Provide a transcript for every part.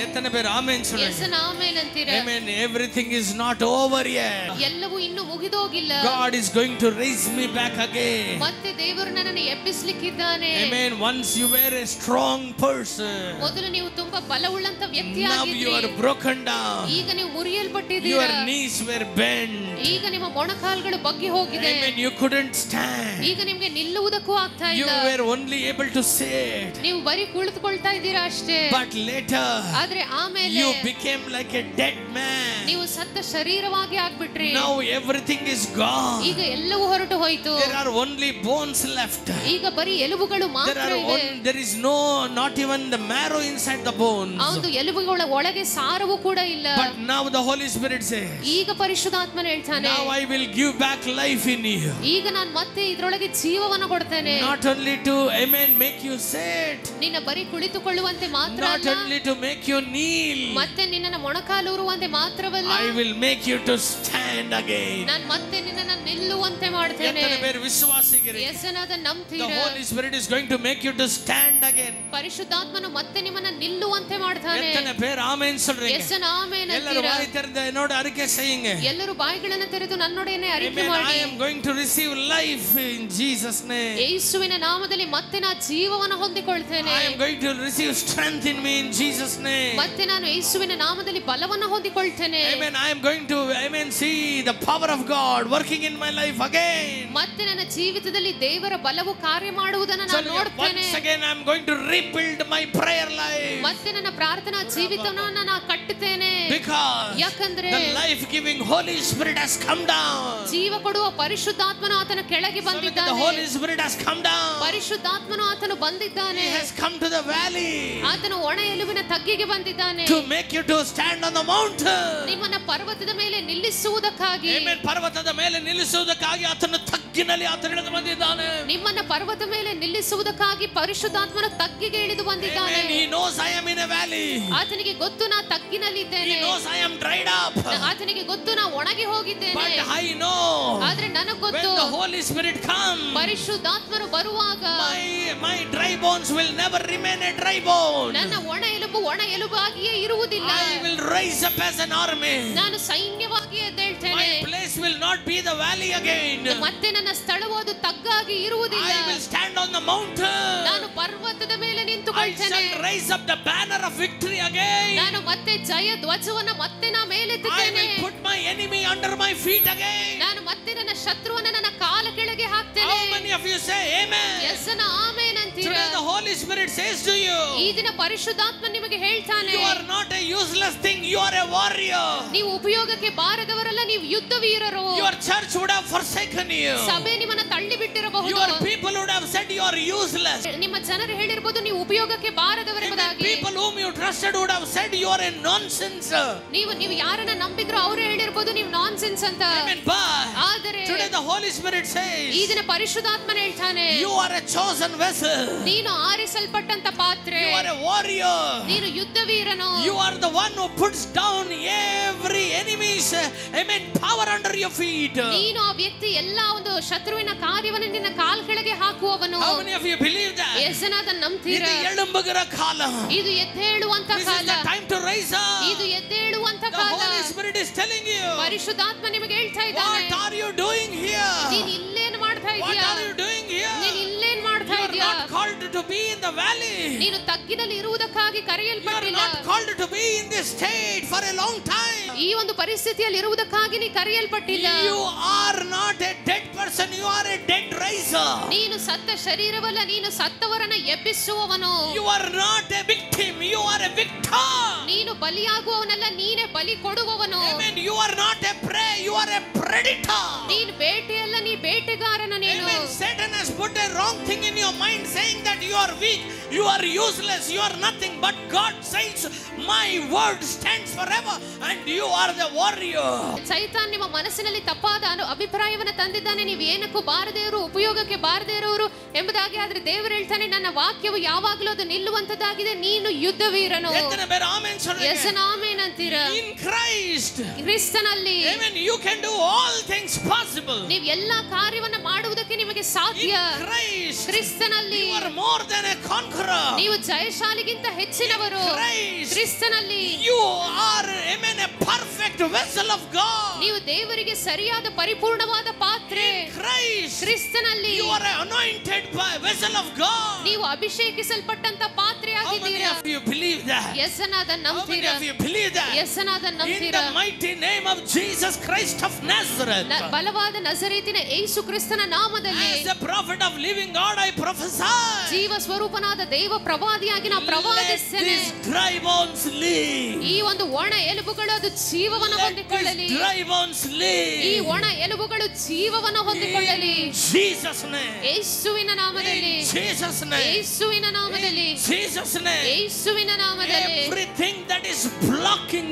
ಎತ್ತನೆ ಬೇರೆ ಆಮೆನ್ சொல்லுங்க. S amen ಅಂತೀರಾ? Amen. Everything is not over yet. ಎಲ್ಲವೂ ಇನ್ನೂ ಮುಗಿದೋಗಿಲ್ಲ. God is going to raise me back again. ಮತ್ತೆ ದೇವರು ನನ್ನನ್ನು ಎಬ್ಬಿಸಲಿಕ್ಕಿದ್ದಾನೆ. Amen. Once you were a strong person. ಮೊದಲು ನೀವು ತುಂಬಾ ಬಲವುಳ್ಳಂತ ವ್ಯಕ್ತಿಯಾಗಿದ್ರಿ. Now you are broken down. ಈಗ ನೀವು ಮುರಿಯಲ್ಪಟ್ಟಿದ್ದೀರಾ. Your knees were bent. ಈಗ ನಿಮ್ಮ ಮೊಣಕಾಲುಗಳು ಬಗ್ಗಿ ಹೋಗಿದೆ. Amen. You couldn't stand. ಈಗ ನಿಮಗೆ ನಿಲ್ಲುವುದಕ್ಕೂ ಆಗ್ತಾ ಇಲ್ಲ. You were only able to sit. ನೀವು ಬರಿ ಕುಳಿತುಕೊಳ್ತಾ ಇದ್ದೀರಾ ಅಷ್ಟೇ. But later ಆದ್ರೆ ಆಮೇಲೆ you became like a dead man. ನೀವು ಸತ್ತ ಶರೀರವಾಗಿ ಆಗ್ಬಿಟ್ರಿ. Now everything is gone. ಈಗ ಎಲ್ಲವೂ ಹೊರಟು ಹೋಯಿತು. There are only bones left. ಈಗ ಬರಿ ಎಲುಬುಗಳು ಮಾತ್ರ ಇವೆ. There is not even the marrow inside the bones. ಒಂದು ಎಲುಬುಗಳ ಒಳಗೆ ಸಾರವೂ ಕೂಡ ಇಲ್ಲ. But now the Holy Spirit says, ಈಗ ಪರಿಶುದ್ಧಾತ್ಮನು ಹೇಳ್ತಾನೆ, now I will give back life in you. ಈಗ ನಾನು ಮತ್ತೆ ಇದರೊಳಗೆ ಜೀವವನ್ನು ಕೊಡ್ತೇನೆ. Not only to, amen, make you sit. ನಿನ್ನ ಬರಿ ಕುಳಿತುಕೊಳ್ಳುವಂತೆ ಮಾತ್ರ Not ಅಲ್ಲ, only to make you kneel. ಮತ್ತೆ ನಿನ್ನನ್ನು ಮೊಣಕಾಲೂರುವಂತೆ ಮಾತ್ರವಲ್ಲ, I will make you to stand again. ನಾನು ಮತ್ತೆ ನಿನ್ನನ್ನು ನಿಲ್ಲುವಂತೆ ಮಾಡ್ತೇನೆ. ಎತ್ತನೆ ಬೇರೆ ವಿಶ್ವಾಸಿಗರೇ, ಯೇಸುನಾದ ನಂಬ್ತೀರಾ? The Holy Spirit is going to make you to stand again. ಪರಿಶುದ್ಧಾತ್ಮನು ಮತ್ತೆ ನಿಮ್ಮನ್ನು ನಿಲ್ಲುವಂತೆ ಮಾಡ್ತಾನೆ. ಎತ್ತನೆ ಬೇರೆ ಆಮೆನ್ சொல்றீங்க. ಯೇಸುನ ಆಮೆನ್ ಎಲ್ಲರೂ ಅಂತೀರಾ? ಬಾಯಿ ತೆರೆದು என்னோட அறிக்கை செய்யுங்க. ಎಲ್ಲರೂ ಬಾಯಿಗಳನ್ನು ತೆರೆದು ನನ್ನೊಡನೆ ಅರಿಕೆ Amen. ಮಾಡಿ. I am going to receive life in Jesus name. ಯೇಸುವಿನ ನಾಮದಲ್ಲಿ ಮತ್ತೆ ನಾನು ಜೀವವನ್ನು ಹೊಂದಿಕೊಳ್ಳುತ್ತೇನೆ. I am going to receive strength in me in Jesus name. ಮತ್ತೆ ನಾನು ಯೇಸುವಿನ ನಾಮದಲ್ಲಿ ಬಲವನ್ನು ಹೊಂದಿಕೊಳ್ಳುತ್ತೇನೆ. Amen. I am going to, amen, see the power of God working in my life again. ಮತ್ತೆ ನನ್ನ ಜೀವಿತದಲ್ಲಿ ದೇವರ ಬಲವು ಕಾರ್ಯ ಮಾಡುವುದನ್ನು ನಾನು ನೋಡುತ್ತೇನೆ. Once again I am going to rebuild my prayer life. ಮತ್ತೆ ನನ್ನ ಪ್ರಾರ್ಥನಾ ಜೀವಿತವನ್ನು ನಾನು ಕಟ್ಟುತ್ತೇನೆ. Because ಯಾಕಂದ್ರೆ the life giving Holy Spirit has come down. ಜೀವ ಕೊಡುವ ಪರಿಶುದ್ಧಾತ್ಮನು ಆತನ ಕೆಳಗೆ ಬಂದಿದ್ದಾನೆ. The Holy Spirit has come down. ಪರಿಶುದ್ಧಾತ್ಮನು ಆತನು ಬಂದಿದ್ದಾನೆ. He has come to the valley. ಆತನು ಒಣ ಎಲುಬಿನ ತಗ್ಗಿಗೆ ಬಂದಿದ್ದಾನೆ. To make you to stand on the mountain. ನಿಮ್ಮನ್ನ ಪರ್ವತದ ಮೇಲೆ ನಿಲ್ಲಿಸುವುದಕ್ಕಾಗಿ. Amen. ಪರ್ವತದ ಮೇಲೆ ನಿಲ್ಲಿಸುವುದಕ್ಕಾಗಿ ಆತನು ತಗ್ಗಿನಲ್ಲಿ ಆತನು ಇಳಿದು ಬಂದಿದ್ದಾನೆ. ನಿಮ್ಮನ್ನ ಪರ್ವತ ಮೇಲೆ ನಿಲ್ಲಿಸುವುದಕ್ಕಾಗಿ ಪರಿಶುದ್ಧಾತ್ಮನ ತಗ್ಗಿಗೆ ಇಳಿದು ಬಂದಿದ್ದಾನೆ. He knows I am in a valley. ಆತನಿಗೆ ಗೊತ್ತು ನಾ ತಗ್ಗಿನಲ್ಲಿ ಇದ್ದೇನೆ. He knows I am dried up. ಆತನಿಗೆ ಗೊತ್ತು ನಾ ಒಣಗಿ ಹೋಗಿದ್ದೇನೆ. But I know. ಆದ್ರೆ ನನಗೆ ಗೊತ್ತು, when the Holy Spirit comes, ಪರಿಶುದ್ಧಾತ್ಮನು ಬರುವಾಗ my dry bones will never remain a dry bone. ನನ್ನ ಒಣ ಎಲುಬಾಗಿಯೇ ಇರುವುದಿಲ್ಲ. I will rise up as an army. ನಾನು ಸೈನ್ಯವಾಗಿ ಎದ್ದೇಳ್ತೇನೆ. My place will not be the valley again. ಮತ್ತೆ ನನ್ನ ಸ್ಥಳವು ಅದು ತಗ್ಗಾಗಿ ಇರುವುದಿಲ್ಲ. I will stand on the mountain. ನಾನು ಪರ್ವತದ ಮೇಲೆ I ನಿಂತುಕೊಳ್ತೇನೆ. shall raise up the banner of victory again. ನಾನು ಮತ್ತೆ ಜಯ ಧ್ವಜವನ್ನು ಮತ್ತೆ ನಾ I ಮೇಲೆತ್ತುತ್ತೇನೆ. will put my enemy under my feet again. ನಾನು ಮತ್ತೆ ನನ್ನ ಶತ್ರುವನ್ನು ನನ್ನ ಕಾಲ ಕೆಳಗೆ ಹಾಕ್ತೇನೆ. How many of you say amen? ಯೇಸುನ ಆಮೆನ್ ಅಂತೀರಾ? Today the Holy Spirit says to you, ಈ ದಿನ ಪರಿಶುದ್ಧಾತ್ಮ ನಿಮಗೆ ಹೇಳ್ತಾನೆ, you are not a useless thing, you are a warrior. ನೀವು ಉಪಯೋಗಕ್ಕೆ ಬಾರದವರಲ್ಲ, ನೀವು ಯುದ್ಧ ವೀರರು. Your church would have forsaken you. ಸಭೆ ನಿಮ್ಮನ್ನ ತಳ್ಳಿ ಬಿಟ್ಟಿರಬಹುದು. Your people would have said you are useless. ನಿಮ್ಮ ಜನರು ಹೇಳಿರಬಹುದು ನೀವು ಉಪಯೋಗಕ್ಕೆ ಬಾರದವರೆಂಬುದಾಗಿ. People whom you trusted would have said you are a nonsense. ನೀವು ಯಾರನ್ನ ನಂಬಿದ್ರೋ ಅವರೇ ಹೇಳಿರಬಹುದು ನೀವು ನಾನ್ಸೆನ್ಸ್ ಅಂತ. Amen. But ಆದರೆ today the Holy Spirit says, ಈ ದಿನ ಪರಿಶುದ್ಧಾತ್ಮನು ಹೇಳ್ತಾನೆ, you are a chosen vessel. ನೀನು ಆರಿಸಲ್ಪಟ್ಟಂತ ಪಾತ್ರೆ. You are a warrior. ನೀನು ಯುದ್ಧ ವೀರನು. You are the one who puts down every enemy's, amen, power under your feet. ನೀನು ಆ ವ್ಯಕ್ತಿ ಎಲ್ಲ ಒಂದು ಶತ್ರುವಿನ ಕಾರ್ಯವನ್ನು ನಿನ್ನ ಕಾಲ್ ಕೆಳಗೆ ಹಾಕುವವನು. How many of you believe that? ಯೇಸುನಾದ ನಂಬ್ತೀರಾ? ಇದು ಎಳುಂಬುಗರ ಕಾಲ. ಇದು ಎದ್ದೇಳುವಂತ This is ಕಾಲ. the time to rise up. ಇದು ಎದ್ದೇಳುವಂತ The ಕಾಲ. Holy Spirit is telling you, ಪರಿಶುದ್ಧಾತ್ಮ ನಿಮಗೆ ಹೇಳ್ತಾ ಇದ್ದಾನೆ, what are you doing here? ನೀನು ಇಲ್ಲೇನು ಮಾಡ್ತಾ What ಇದೀಯಾ? are you doing here? ನೀನು ಇಲ್ಲೇನು ಮಾಡ್ತಾ You are ಇದೀಯಾ? not called to be in the valley. ನೀನು ತಗ್ಗಿನಲ್ಲಿ ಇರುವುದಕ್ಕಾಗಿ You are ಕರೆಯಲ್ಪಟ್ಟಿಲ್ಲ. not called to be in this state for a long time. ಈ ಒಂದು ಪರಿಸ್ಥಿತಿಯಲ್ಲಿ ಇರುವುದಕ್ಕಾಗಿ ನೀ ಕರೆಯಲ್ಪಟ್ಟಿಲ್ಲ. You are not a dead person, you are a dead riser. ನೀನು ಸತ್ತ ಶರೀರವಲ್ಲ, ನೀನು ಸತ್ತವರನ್ನ ಎಬ್ಬಿಸುವವನು. You are not a victim, you are a victor. ನೀನು ಬಲಿಯಾಗುವವನಲ್ಲ, ನೀನೇ ಬಲಿ ಕೊಡುವವನು. Amen. You are not a prey, you are a predator. ನೀನು ಬೇಟೆಯಲ್ಲ, ನೀ ಬೇಟೆಗಾರನ ನೀನು. Amen. Satan has put a wrong thing in your mind saying that you are weak, you are useless, you are nothing. But God says, my word stands forever and you are the warrior. ಸೈತಾನ್ ನಿಮ್ಮ ಮನಸ್ಸಿನಲ್ಲಿ ತಪ್ಪಾದ ಅಭಿಪ್ರಾಯವನ್ನು ತಂದಿದ್ದಾನೆ, ನೀವು ಏನಕ್ಕೂ ಬಾರದೇ ಇರು, ಉಪಯೋಗಕ್ಕೆ ಬಾರದೇ ಇರೋರು ಎಂಬುದಾಗಿ. ಆದ್ರೆ ದೇವರು ಹೇಳ್ತಾನೆ, ನನ್ನ ವಾಕ್ಯವು ಯಾವಾಗಲೂ ಅದು ನಿಲ್ಲುವಂತದ್ದಾಗಿದೆ, ನೀನು ಯುದ್ಧ ವೀರನು. ಯೇಸುನ ಆಮೆನ್ ಅಂತೀರಾ? In Christ, ಕ್ರಿಸ್ತನಲ್ಲಿ amen, you can do all things. things possible. ನೀವು ಎಲ್ಲಾ ಕಾರ್ಯವನ್ನು ಮಾಡುವುದಕ್ಕೆ ನಿಮಗೆ ಸಾಧ್ಯ. In Christ, ಕ್ರಿಸ್ತನಲ್ಲಿ you are more than a conqueror. ನೀವು ಜಯಶಾಲಿಗಿಂತ ಹೆಚ್ಚಿನವರು. Christ, ಕ್ರಿಸ್ತನಲ್ಲಿ you are, amen, a perfect vessel of God. ನೀವು ದೇವರಿಗೆ ಸರಿಯಾದ ಪರಿಪೂರ್ಣವಾದ ಪಾತ್ರೆ. Christ, ಕ್ರಿಸ್ತನಲ್ಲಿ you are an anointed vessel of God. ನೀವು ಅಭಿಷೇಕಿಸಲ್ಪಟ್ಟಂತ ಪಾತ್ರೆ How many ಆಗಿದ್ದೀರಾ. of you believe that? ಯೇಸನಾದ How many ನಂಬ್ತೀರಾ. of you believe that? ಯೇಸನಾದ In ನಂಬ್ತೀರಾ. the mighty name of Jesus Christ of Nazareth, ಬಲವಾದ ನಜರೇತಿನ ಯೇಸು ಕ್ರಿಸ್ತನ ನಾಮದಲ್ಲಿ as a prophet of living God, I prophesy. ಜೀವ ಸ್ವರೂಪನಾದ ದೇವ ಪ್ರವಾದಿಯಾಗಿ ನಾವು Let ಪ್ರವಾದಿಸ್ತೇನೆ. these dry bones live. ಈ ಒಂದು ಒಣ ಎಲುಬುಗಳು ಅದು ಜೀವವನ್ನು Let ಹೊಂದಿಕೊಳ್ಳಲಿ. these dry bones live. ಈ ಒಣ ಎಲುಬುಗಳು ಜೀವವನ್ನು ಹೊಂದಿಕೊಳ್ಳಲಿ. In Jesus' name. ಯೇಸುವಿನ ನಾಮದಲ್ಲಿ. In Jesus' name. ಯೇಸುವಿನ ನಾಮದಲ್ಲಿ. In Jesus' name. ಯೇಸುವಿನ ನಾಮದಲ್ಲಿ. Everything that is blocking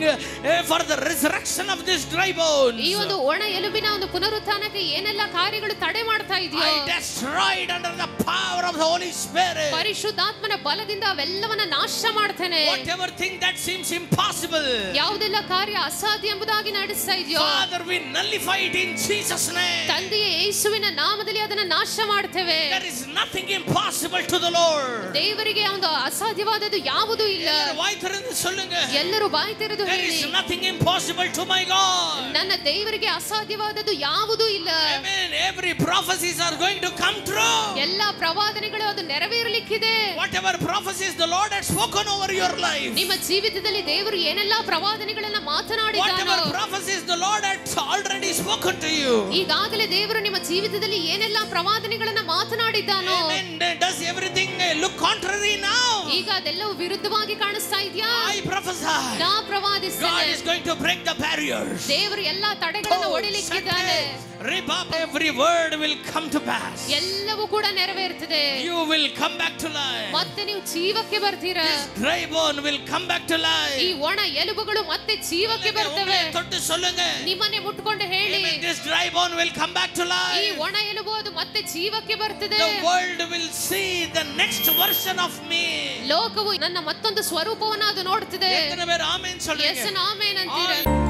for the resurrection of this dry bones, ಈ ಒಂದು ಒಣ ಎಲುಬಿನ ಒಂದು ಪುನರುತ್ಥಾನಕ್ಕೆ ಏನೆಲ್ಲ ಕಾರ್ಯಗಳು ತಡೆ ಮಾಡ್ತಾ ಇದೆಯೋ I destroyed under the power of the Holy Spirit. ಪರಿಶುದ್ಧಾತ್ಮನ ಬಲದಿಂದ ಅವೆಲ್ಲವನ್ನ ನಾಶ ಮಾಡ್ತೇನೆ. Whatever thing that seems impossible, ಯಾವುದೆಲ್ಲ ಕಾರ್ಯ ಅಸಾಧ್ಯ ಎಂಬುದಾಗಿ ನಡೆಸ್ತಾ ಇದೆಯೋ Father, we nullify it in Jesus' name. ತಂದೆಯ ಯೇಸುವಿನ ನಾಮದಲ್ಲಿ ಅದನ್ನ ನಾಶ ಮಾಡ್ತೇವೆ. There is nothing impossible to the Lord. ದೇವರಿಗೆ ಒಂದು ಅಸಾಧ್ಯವಾದದ್ದು ಯಾವುದೂ ಇಲ್ಲ. ಎಲ್ಲರೂ ಬಾಯಿ ತೆರೆದು There ಹೇಳಿ, is nothing impossible to my God. ನನ್ನ ದೇವರಿಗೆ ಅಸಾಧ್ಯವಾದದ್ದು ಯಾವುದೂ ಇಲ್ಲ. Amen. Every prophecies are going to come true. ಎಲ್ಲ ಪ್ರವಾದನೆಗಳು ಅದು ನೆರವೇರಲಿಕ್ಕಿದೆ. Whatever prophecies the Lord had spoken over your life, ನಿಮ್ಮ ಜೀವಿತದಲ್ಲಿ ದೇವರು ಏನೆಲ್ಲ ಪ್ರವಾದನೆಗಳನ್ನ ಮಾತನಾಡಿದ್ದಾನೋ, whatever prophecies the Lord had already spoken to you, ಈಗಾಗಲೇ ದೇವರು ನಿಮ್ಮ ಜೀವಿತದಲ್ಲಿ ಏನೆಲ್ಲ ಪ್ರವಾದನೆಗಳನ್ನ ಮಾತನಾಡಿದ್ದಾನೋ, amen, does everything look contrary now? ಈಗ ಅದೆಲ್ಲವೂ ವಿರುದ್ಧವಾಗಿ ಕಾಣಿಸ್ತಾ ಇದೆಯಾ? I prophesy ನಾ God ಪ್ರವಾದಿಸ್ತೇನೆ, is going to break the barriers. ದೇವರು ಎಲ್ಲಾ ತಡೆಗಳನ್ನು ಒಡೆಯಲಿಕ್ಕಿದ್ದಾನೆ. Every word will come to pass. ಎಲ್ಲವೂ ಕೂಡ ನೆರವೇರುತ್ತದೆ. You will come back to life. ಮತ್ತೆ ನೀವು ಜೀವಕ್ಕೆ ಬರ್ತೀರಾ. This dry bone will come back to life. ಈ ಒಣ ಎಲುಬುಗಳು ಮತ್ತೆ ಜೀವಕ್ಕೆ ಬರ್ತವೆ. ತೊಟ್ಟು ಸೊಲ್ಲುಂಗೆ. ನಿಮ್ಮನ್ನೇ ಮುಟ್ಕೊಂಡು ಹೇಳಿ, This dry bone will come back to life. ಈ ಒಣ ಎಲುಬು ಅದು ಮತ್ತೆ ಜೀವಕ್ಕೆ ಬರ್ತದೆ. The world will see the next version of me. ಲೋಕವು ನನ್ನ ಮತ್ತೊಂದು ಸ್ವರೂಪವನ್ನು ಅದು ನೋಡುತ್ತದೆ. ಆಮೆನ್ ಸೊಲ್ಲುಂಗೆ. ಯೇಸು ಆಮೆನ್ ಅಂತೀರಾ.